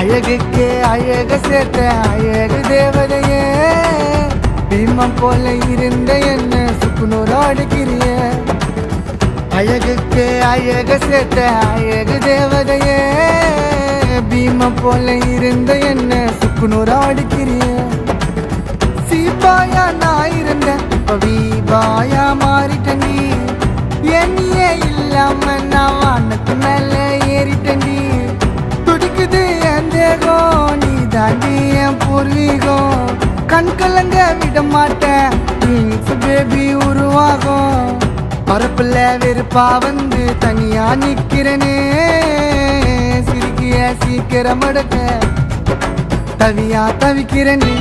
அழகுக்கே அழக சேர்த்த அழகு தேவதையே, பீமம் போல இருந்த என்ன சுக்குநூறு அடிக்கிறிய. அழகுக்கே அழக சேர்த்த அழகு தேவதையே, பீமம் போல இருந்த என்ன சுக்குநூறு அடிக்கிறிய. சீபாயா நான் இருந்த இப்ப வீபாயா மாறிட்டண்டி, என்னையே இல்லாம நான் வானத்து மேல ஏறிட்டண்டி. துடிக்குது என் தேகம், நீ தாண்டி என் பூர்வீகம். கண் கலங்க விட மாட்டேன், பேபி உருவாகும். பரப்புல வெறுப்பா வந்து தனியா நிக்கிறனே, சிரிக்கிய சீக்கிரம் அடக்க தவியா தவிக்கிறனே.